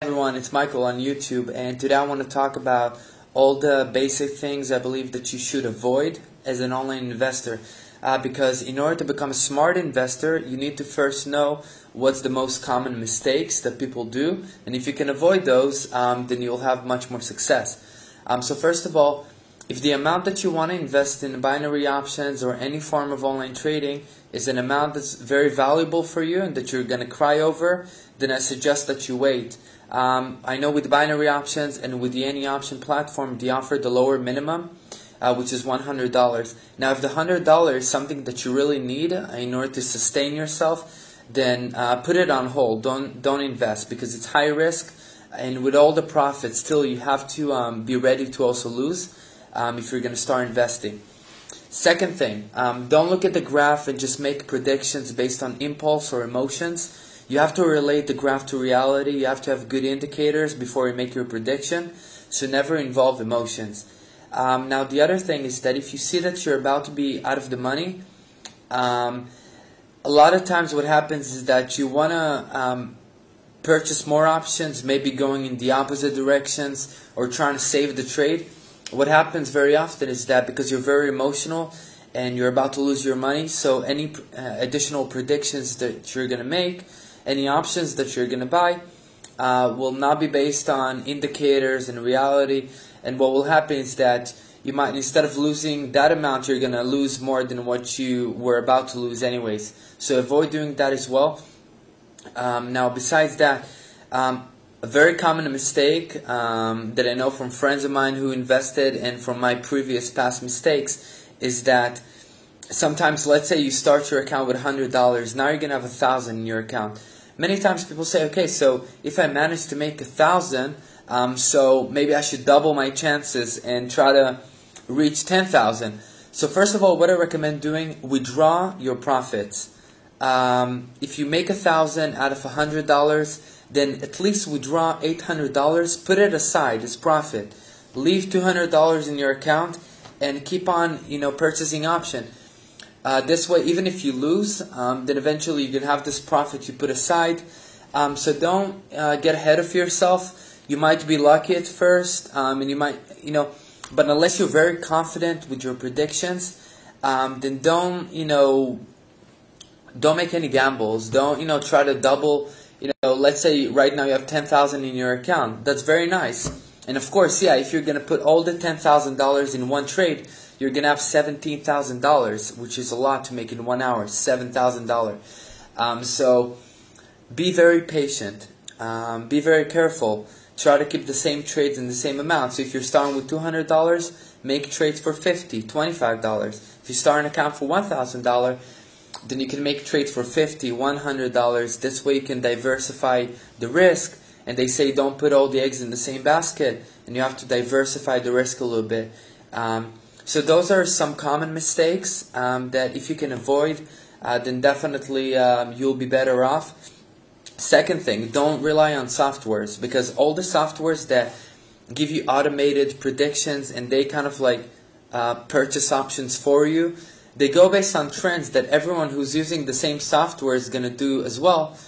Everyone, it's Michael on YouTube, and today I want to talk about all the basic things I believe that you should avoid as an online investor. Because in order to become a smart investor, you need to first know what's the most common mistakes that people do, and if you can avoid those, then you'll have much more success. So first of all, if the amount that you want to invest in binary options or any form of online trading is an amount that's very valuable for you and that you're going to cry over, then I suggest that you wait. I know with binary options and with the any option platform, they offer the lower minimum, which is $100. Now, if the $100 is something that you really need in order to sustain yourself, then put it on hold. Don't invest, because it's high risk, and with all the profits, still you have to be ready to also lose if you're going to start investing. Second thing, don't look at the graph and just make predictions based on impulse or emotions. You have to relate the graph to reality. You have to have good indicators before you make your prediction. So never involve emotions. Now the other thing is that if you see that you're about to be out of the money, a lot of times what happens is that you want to purchase more options, maybe going in the opposite directions or trying to save the trade. What happens very often is that because you're very emotional and you're about to lose your money, so any additional predictions that you're going to make, any options that you're going to buy, will not be based on indicators and reality. And what will happen is that you might, instead of losing that amount, you're going to lose more than what you were about to lose anyways. So avoid doing that as well. Now, besides that, a very common mistake that I know from friends of mine who invested and from my previous past mistakes is that sometimes, let's say you start your account with $100, now you're going to have $1,000 in your account. Many times people say, okay, so if I manage to make $1,000, so maybe I should double my chances and try to reach $10,000. So first of all, what I recommend doing, withdraw your profits. If you make $1,000 out of $100, then at least withdraw $800, put it aside as profit. Leave $200 in your account and keep on, purchasing option. This way, even if you lose, then eventually you can have this profit you put aside. So don't get ahead of yourself. You might be lucky at first, and you might, but unless you're very confident with your predictions, then don't make any gambles. Don't, try to double. Let's say right now you have $10,000 in your account. That's very nice. And of course, yeah, if you're going to put all the $10,000 in one trade, you're going to have $17,000, which is a lot to make in 1 hour, $7,000. So be very patient. Be very careful. Try to keep the same trades in the same amount. So if you're starting with $200, make trades for $50, $25. If you start an account for $1,000, then you can make trades for $50, $100. This way you can diversify the risk. And they say don't put all the eggs in the same basket, and you have to diversify the risk a little bit. So those are some common mistakes that if you can avoid, then definitely you'll be better off. Second thing, don't rely on softwares, because all the softwares that give you automated predictions and they kind of like purchase options for you, they go based on trends that everyone who's using the same software is going to do as well,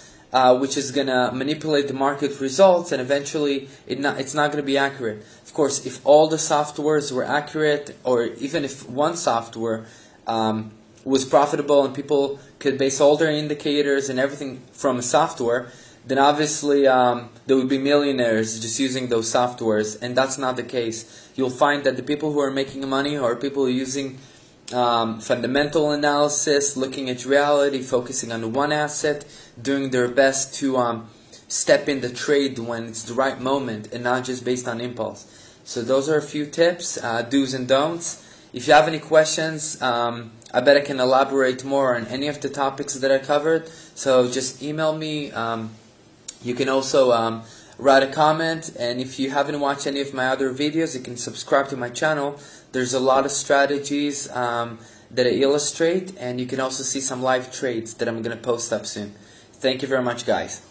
which is going to manipulate the market results, and eventually it's not going to be accurate. Of course, if all the softwares were accurate, or even if one software was profitable and people could base all their indicators and everything from a software, then obviously there would be millionaires just using those softwares, and that's not the case. You'll find that the people who are making money are people who are using fundamental analysis, looking at reality, focusing on one asset, doing their best to step in the trade when it's the right moment and not just based on impulse. So those are a few tips, do's and don'ts. If you have any questions, I bet I can elaborate more on any of the topics that I covered. So just email me. You can also write a comment, and if you haven't watched any of my other videos, you can subscribe to my channel. There's a lot of strategies that I illustrate, and you can also see some live trades that I'm going to post up soon. Thank you very much, guys.